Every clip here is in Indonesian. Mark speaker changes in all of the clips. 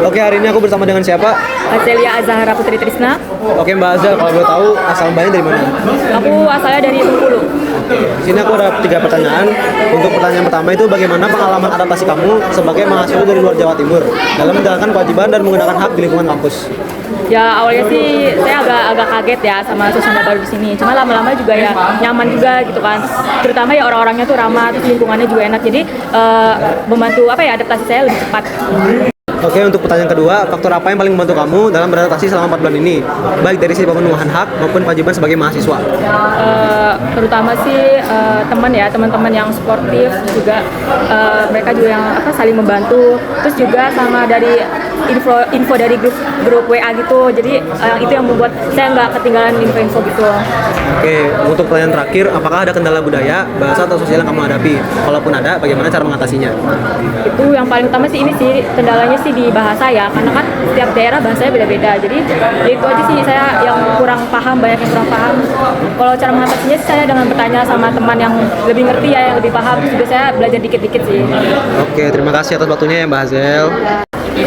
Speaker 1: Oke, hari ini aku bersama dengan siapa?
Speaker 2: Azelia Azahara Putri Trisna.
Speaker 1: Oke, Mbak Azal, kalau boleh tahu asal Mbaknya dari mana?
Speaker 2: Aku asalnya dari Bengkulu.
Speaker 1: Di sini aku ada 3 pertanyaan. Untuk pertanyaan pertama itu bagaimana pengalaman adaptasi kamu sebagai mahasiswa dari luar Jawa Timur dalam menjalankan kewajiban dan menggunakan hak di lingkungan kampus?
Speaker 2: Ya awalnya sih saya agak kaget ya sama suasana baru di sini. Cuma lama-lama juga ya nyaman juga gitu kan. Terutama ya orang-orangnya tuh ramah, terus lingkungannya juga enak. Jadi membantu adaptasi saya lebih cepat.
Speaker 1: Oke, untuk pertanyaan kedua, faktor apa yang paling membantu kamu dalam beradaptasi selama 4 bulan ini? Baik dari sisi pemenuhan hak maupun kewajiban sebagai mahasiswa.
Speaker 2: Terutama sih teman-teman yang sportif juga, mereka juga yang saling membantu. Terus juga sama dari info dari grup WA gitu. Jadi itu yang membuat saya nggak ketinggalan info-info gitu.
Speaker 1: Oke, untuk pertanyaan terakhir, apakah ada kendala budaya, bahasa atau sosial yang kamu hadapi? Kalaupun ada, bagaimana cara mengatasinya?
Speaker 2: Itu yang paling utama sih, ini sih kendalanya sih di bahasa ya, karena kan setiap daerah bahasanya beda-beda. Jadi ya itu aja sih saya yang kurang paham, banyak yang kurang paham. Kalau cara mengatasinya saya dengan bertanya sama teman yang lebih ngerti ya, yang lebih paham. Terus juga saya belajar dikit-dikit sih.
Speaker 1: Oke, terima kasih atas waktunya ya Mbak Hazel.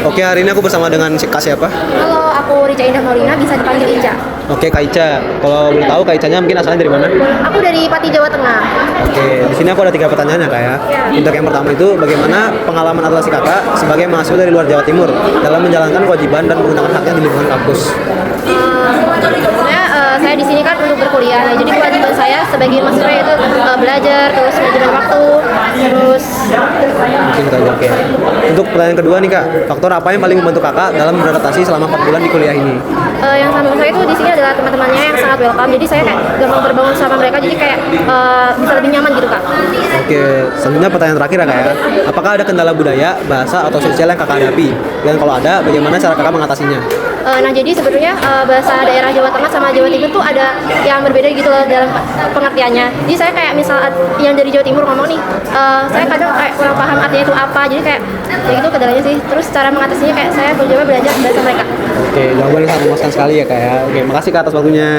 Speaker 1: Oke, hari ini aku bersama dengan Kak siapa?
Speaker 3: Halo, aku Rica Indah Maulina, bisa dipanggil Ica.
Speaker 1: Oke, Kak Ica. Kalau boleh tahu Kak Icanya mungkin asalnya dari mana?
Speaker 3: Aku dari Pati, Jawa Tengah.
Speaker 1: Oke, di sini aku ada 3 pertanyaan ya Kak ya. Untuk yang pertama itu bagaimana pengalaman adaptasi Kakak sebagai mahasiswa dari luar Jawa Timur dalam menjalankan kewajiban dan menggunakan haknya di lingkungan kampus?
Speaker 3: Sebenarnya saya di sini kan untuk berkuliah, jadi kewajiban saya sebagai mahasiswa itu belajar, terus manajemen waktu, terus
Speaker 1: Mungkin itu aja, oke. Untuk pertanyaan kedua nih Kak, faktor apa yang paling membantu Kakak dalam beradaptasi selama 4 bulan di kuliah ini?
Speaker 3: yang sama saya itu di sini adalah teman-temannya yang sangat welcome, jadi saya kayak gampang berbangun sama mereka, jadi kayak bisa lebih nyaman gitu Kak.
Speaker 1: Oke, selanjutnya pertanyaan terakhir ya Kak ya. Apakah ada kendala budaya, bahasa, atau sosial yang Kakak hadapi? Dan kalau ada, bagaimana cara Kakak mengatasinya?
Speaker 3: Nah jadi sebetulnya bahasa daerah Jawa Tengah sama Jawa Timur tuh ada yang berbeda gitu loh dalam pengertiannya. Jadi saya kayak misal yang dari Jawa Timur ngomong nih, saya kadang kayak kurang paham artinya itu apa. Jadi kayak ya gitu kendalanya sih. Terus cara mengatasinya kayak saya mencoba belajar bahasa mereka.
Speaker 1: Oke, jawabannya sangat memuaskan sekali ya Kak ya. Oke, makasih Kak atas waktunya.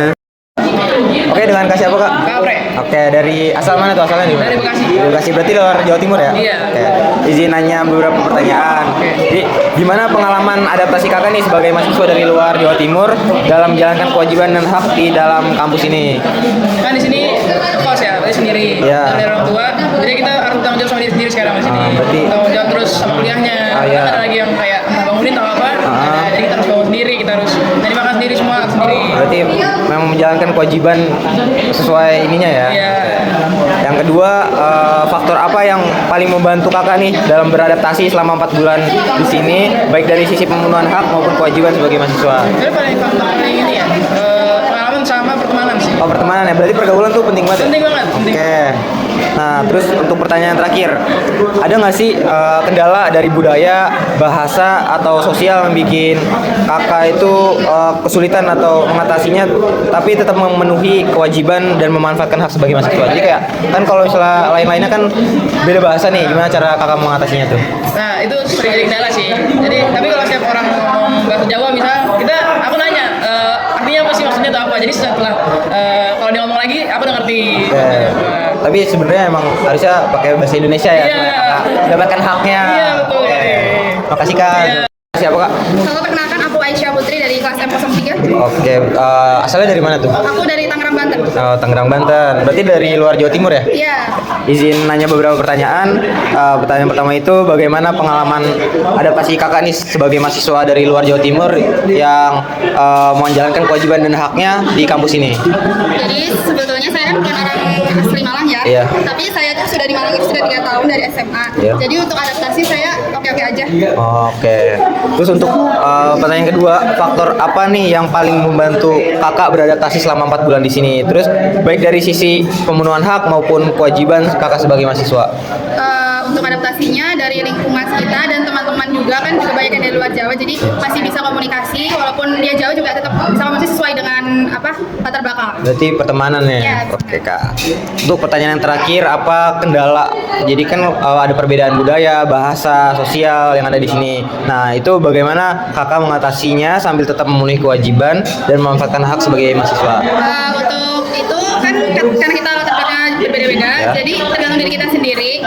Speaker 1: Oke, dengan Kak siapa Kak?
Speaker 4: Kapre.
Speaker 1: Oke, dari asal mana tuh asalnya nih?
Speaker 4: Dari Bekasi.
Speaker 1: Dari Bekasi, berarti luar Jawa Timur ya?
Speaker 4: Iya.
Speaker 1: Oke, izin nanya beberapa pertanyaan. Jadi, gimana pengalaman adaptasi Kakak nih sebagai mahasiswa dari luar Jawa Timur dalam menjalankan kewajiban dan hak di dalam kampus ini?
Speaker 4: Kan di sini kos ya, berarti sendiri.
Speaker 1: Iya.
Speaker 4: Dan dari orang tua. Jadi kita harus tanggung jawab sama diri sendiri sekarang di sini.
Speaker 1: Berarti-
Speaker 4: Tanggung jawab terus sama kuliahnya.
Speaker 1: Iya.
Speaker 4: Kan ada lagi yang kayak entah bangunin atau apa. Jadi kita harus bangun sendiri, kita harus dari makan sendiri semua sendiri.
Speaker 1: Berarti memang menjalankan kewajiban sesuai ininya ya?
Speaker 4: Iya.
Speaker 1: Yang kedua, faktor apa yang paling membantu Kakak nih dalam beradaptasi selama 4 bulan di sini, baik dari sisi pemenuhan hak maupun kewajiban sebagai mahasiswa?
Speaker 4: Jadi paling ini ya, pengalaman sama pertemanan sih.
Speaker 1: Oh, pertemanan ya, berarti pergaulan tuh penting banget.
Speaker 4: Penting banget, penting.
Speaker 1: Oke. Nah, terus untuk pertanyaan terakhir, ada nggak sih kendala dari budaya, bahasa, atau sosial yang bikin Kakak itu kesulitan atau mengatasinya, tapi tetap memenuhi kewajiban dan memanfaatkan hak sebagai mahasiswa? Jadi kayak kan kalau misalnya lain-lainnya kan beda bahasa nih, gimana cara Kakak mengatasinya tuh?
Speaker 4: Nah itu sering jadi kendala sih. Jadi tapi kalau setiap orang ngomong bahasa Jawa misal, aku nanya artinya apa sih, maksudnya itu apa. Jadi setelah kalau dia ngomong lagi, aku udah ngerti.
Speaker 1: Tapi sebenarnya emang harusnya pakai bahasa Indonesia ya,
Speaker 4: Iya.
Speaker 1: supaya Kakak mendapatkan haknya.
Speaker 4: Iya, betul.
Speaker 1: Oke. Makasih Kak.
Speaker 4: Iya.
Speaker 1: Siapa Kak?
Speaker 3: Halo, perkenalkan aku Aisyah Putri dari kelas M03.
Speaker 1: Oke, asalnya dari mana tuh?
Speaker 3: Aku dari Tangerang, Banten.
Speaker 1: Oh, Tangerang, Banten. Berarti dari luar Jawa Timur ya?
Speaker 3: Iya.
Speaker 1: Izin nanya beberapa pertanyaan. Pertanyaan pertama itu bagaimana pengalaman adaptasi Kakak nih sebagai mahasiswa dari luar Jawa Timur yang menjalankan kewajiban dan haknya di kampus ini?
Speaker 3: Jadi sebetulnya saya kan bukan orang asli Malang ya.
Speaker 1: Iya.
Speaker 3: Tapi saya tuh sudah di Malang itu sudah 3 tahun dari SMA.
Speaker 1: Iya.
Speaker 3: Jadi untuk adaptasi saya oke-oke aja.
Speaker 1: Oke. Terus untuk pertanyaan kedua, faktor apa nih yang paling membantu Kakak beradaptasi selama 4 bulan di sini? Terus baik dari sisi pemenuhan hak maupun kewajiban Kakak sebagai mahasiswa?
Speaker 3: Untuk adaptasinya dari lingkungan kita dan teman-teman juga kan juga banyak yang dari luar Jawa, jadi masih bisa komunikasi walaupun dia jauh juga tetap masih sesuai dengan latar belakang.
Speaker 1: Berarti pertemanan ya?
Speaker 3: Iya,
Speaker 1: Oke Kak. Untuk pertanyaan yang terakhir, apa kendala? Jadi kan ada perbedaan budaya, bahasa, sosial yang ada di sini. Nah itu bagaimana Kakak mengatasinya sambil tetap memenuhi kewajiban dan memanfaatkan hak sebagai mahasiswa?
Speaker 3: Untuk itu kan karena kita latar belakangnya berbeda-beda,
Speaker 1: Ya.
Speaker 3: jadi tergantung diri kita sendiri.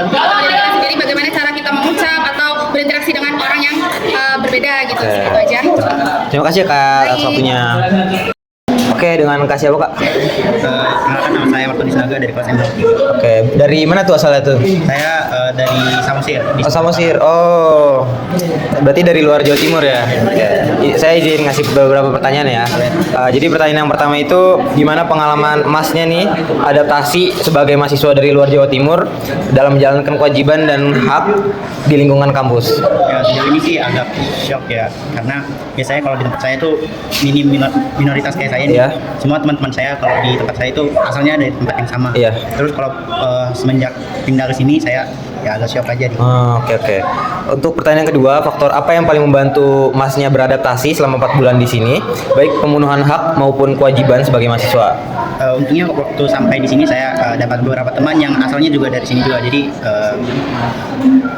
Speaker 3: Bagaimana cara kita mengucap atau berinteraksi dengan orang yang
Speaker 5: berbeda gitu
Speaker 1: Oke.
Speaker 5: sih, gitu aja.
Speaker 1: Terima kasih ya, Kak atas waktunya. Oke, dengan kasih apa, Kak?
Speaker 6: Kenalkan, nama saya Martin Sinaga dari kelas M3.
Speaker 1: Oke, dari mana tuh asalnya tuh?
Speaker 6: Saya dari Samosir.
Speaker 1: Oh, Samosir. Oh, berarti dari luar Jawa Timur ya? Oke. Saya izin ngasih beberapa pertanyaan ya. Jadi pertanyaan yang pertama itu, gimana pengalaman Masnya nih adaptasi sebagai mahasiswa dari luar Jawa Timur dalam menjalankan kewajiban dan hak di lingkungan kampus?
Speaker 6: Ya, sejauh ini sih agak shock ya, karena biasanya kalau di tempat saya tuh minoritas kayak saya nih,
Speaker 1: Iya.
Speaker 6: semua teman-teman saya kalau di tempat saya itu asalnya dari tempat yang sama.
Speaker 1: Iya.
Speaker 6: Terus kalau semenjak pindah ke sini saya ya agak shock aja.
Speaker 1: Oke. Untuk pertanyaan kedua, faktor apa yang paling membantu Masnya beradaptasi selama 4 bulan di sini, baik pemenuhan hak maupun kewajiban sebagai mahasiswa?
Speaker 6: Untungnya waktu sampai di sini saya dapat beberapa teman yang asalnya juga dari sini juga, jadi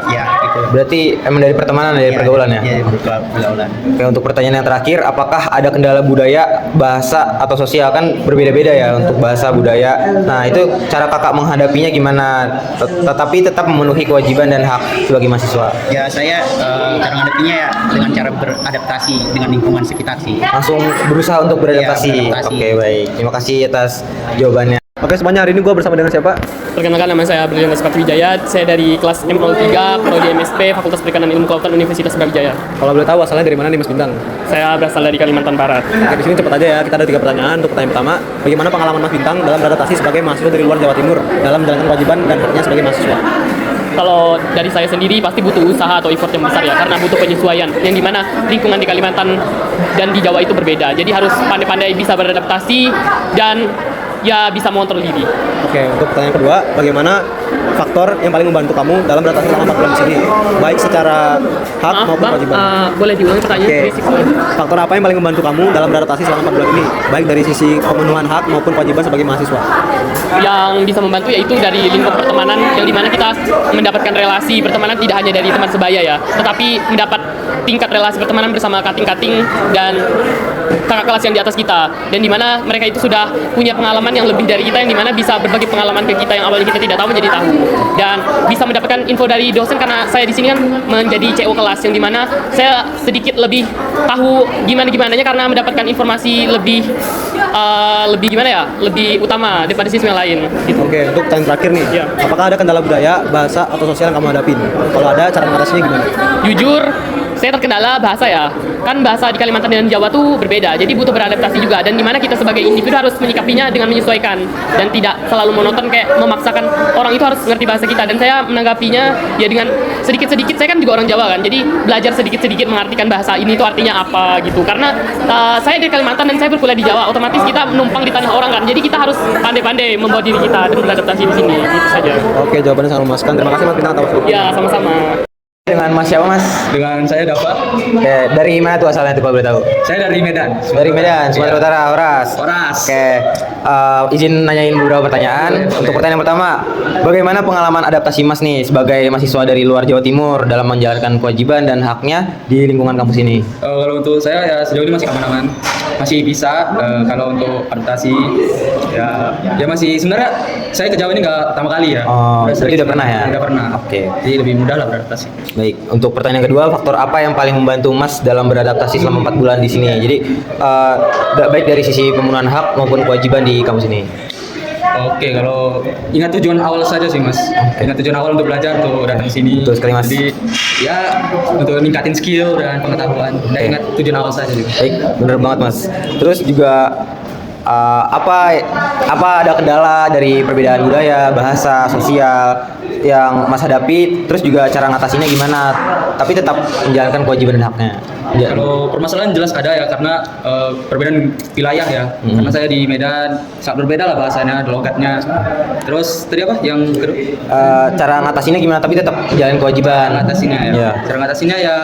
Speaker 6: ya gitu.
Speaker 1: Berarti emang dari pertemanan, dari pergaulan ya?
Speaker 6: Iya, pergaulan.
Speaker 1: Oke, untuk pertanyaan yang terakhir, apakah ada kendala budaya, bahasa, atau sosial? Kan berbeda-beda ya untuk bahasa, budaya. Nah, itu cara kakak menghadapinya gimana? Tetapi tetap memenuhi kewajiban dan hak sebagai mahasiswa.
Speaker 6: Ya saya cara menghadapinya ya dengan cara beradaptasi dengan lingkungan sekitar sih.
Speaker 1: Langsung berusaha untuk beradaptasi.
Speaker 6: Iya, beradaptasi.
Speaker 1: Oke, baik. Terima kasih atas jawabannya. Oke, semuanya, hari ini gue bersama dengan siapa?
Speaker 7: Perkenalkan, nama saya Brilianto Sepatu Wijaya. Saya dari kelas M03, Prodi MSP, Fakultas Perikanan Ilmu Kelautan Universitas Brawijaya.
Speaker 8: Kalau boleh tahu asalnya dari mana nih Mas Bintang?
Speaker 7: Saya berasal dari Kalimantan Barat.
Speaker 8: Oke, di sini cepat aja ya. Kita ada 3 pertanyaan. Untuk pertanyaan pertama, bagaimana pengalaman Mas Bintang dalam beradaptasi sebagai mahasiswa dari luar Jawa Timur dalam menjalankan kewajiban dan haknya sebagai mahasiswa?
Speaker 7: Kalau dari saya sendiri pasti butuh usaha atau effort yang besar ya, karena butuh penyesuaian. Yang dimana lingkungan di Kalimantan dan di Jawa itu berbeda. Jadi harus pandai-pandai bisa beradaptasi dan ya bisa mengontrol diri.
Speaker 8: Oke, untuk pertanyaan kedua, bagaimana faktor yang paling membantu kamu dalam beradaptasi selama 4 bulan di sini, baik secara hak
Speaker 7: Maaf
Speaker 8: maupun
Speaker 7: Bang,
Speaker 8: kewajiban?
Speaker 7: boleh diulangi pertanyaannya?
Speaker 8: Oke, faktor apa yang paling membantu kamu dalam beradaptasi selama 4 bulan ini, baik dari sisi pemenuhan hak maupun kewajiban sebagai mahasiswa?
Speaker 7: Yang bisa membantu yaitu dari lingkup pertemanan, yang dimana kita mendapatkan relasi pertemanan tidak hanya dari teman sebaya ya, tetapi mendapat tingkat relasi pertemanan bersama kating-kating dan kakak kelas yang di atas kita, dan dimana mereka itu sudah punya pengalaman yang lebih dari kita, yang dimana bisa berbagi pengalaman ke kita yang awalnya kita tidak tahu menjadi tahu, dan bisa mendapatkan info dari dosen, karena saya di sini kan menjadi CO kelas, yang dimana saya sedikit lebih tahu gimana-gimananya karena mendapatkan informasi lebih gimana ya, lebih utama daripada siswa yang lain gitu.
Speaker 8: Oke, untuk pertanyaan terakhir nih,
Speaker 7: Iya.
Speaker 8: apakah ada kendala budaya, bahasa, atau sosial yang kamu hadapin? Kalau ada, cara mengatasinya gimana?
Speaker 7: Jujur, saya terkendala bahasa ya. Kan bahasa di Kalimantan dan Jawa tuh berbeda, jadi butuh beradaptasi juga. Dan dimana kita sebagai individu harus menyikapinya dengan menyesuaikan dan tidak selalu monoton kayak memaksakan orang itu harus ngerti bahasa kita. Dan saya menanggapinya ya dengan sedikit-sedikit. Saya kan juga orang Jawa kan, jadi belajar sedikit-sedikit mengartikan bahasa ini tuh artinya apa gitu. Karena saya dari Kalimantan dan saya berkuliah di Jawa, otomatis kita menumpang di tanah orang kan. Jadi kita harus pandai-pandai membawa diri kita dan beradaptasi di sini. Gitu saja.
Speaker 8: Oke, jawabannya sangat memuaskan. Terima kasih Mas Bintang atas waktunya.
Speaker 7: Ya, sama-sama.
Speaker 1: Dengan Mas siapa, Mas?
Speaker 9: Dengan saya Dava.
Speaker 1: Oke, dari mana tuh asalnya tuh kalau boleh tahu?
Speaker 9: Saya dari Medan.
Speaker 1: Dari Medan, Sumatera Utara, Oras.
Speaker 9: Oras.
Speaker 1: Oke, izin nanyain beberapa pertanyaan. Untuk pertanyaan pertama, bagaimana pengalaman adaptasi Mas nih sebagai mahasiswa dari luar Jawa Timur dalam menjalankan kewajiban dan haknya di lingkungan kampus ini?
Speaker 9: Kalau untuk saya ya sejauh ini masih aman-aman, masih bisa. Kalau untuk adaptasi ya masih, sebenarnya saya ke Jawa ini nggak pertama kali ya.
Speaker 1: Oh, berarti udah pernah ya?
Speaker 9: Udah pernah.
Speaker 1: Oke.
Speaker 9: Jadi lebih mudah lah beradaptasi.
Speaker 1: Baik, untuk pertanyaan kedua, faktor apa yang paling membantu Mas dalam beradaptasi selama 4 bulan di sini? Jadi baik dari sisi pemenuhan hak maupun kewajiban di kampus ini.
Speaker 9: Oke, kalau ingat tujuan awal saja sih Mas. Ingat tujuan awal untuk belajar tuh datang sini.
Speaker 1: Betul sekali, Mas.
Speaker 9: Jadi ya untuk ningkatin skill dan pengetahuan. Dan ingat tujuan awal saja juga.
Speaker 1: Baik, benar banget Mas. Terus juga apa ada kendala dari perbedaan budaya, bahasa, sosial yang Mas hadapi? Terus juga cara ngatasinya gimana? Tapi tetap menjalankan kewajiban dan haknya.
Speaker 9: Kalau permasalahan jelas ada ya, karena perbedaan wilayah ya. Karena saya di Medan sangat berbeda lah bahasanya, logatnya. Terus tadi apa yang kedua?
Speaker 1: Cara ngatasinya gimana? Tapi tetap menjalankan kewajiban.
Speaker 9: Ngatasinya ya.
Speaker 1: Iya.
Speaker 9: Cara ngatasinya ya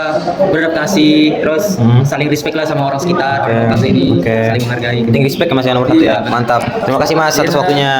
Speaker 9: beradaptasi, terus saling respect lah sama orang sekitar.
Speaker 1: Oke.
Speaker 9: Pas ini
Speaker 1: Oke.
Speaker 9: saling menghargai.
Speaker 1: Penting respect ya Mas yang nomor 1 ya.
Speaker 9: Iya.
Speaker 1: Mantap. Terima kasih Mas atas
Speaker 9: Iya.
Speaker 1: waktunya.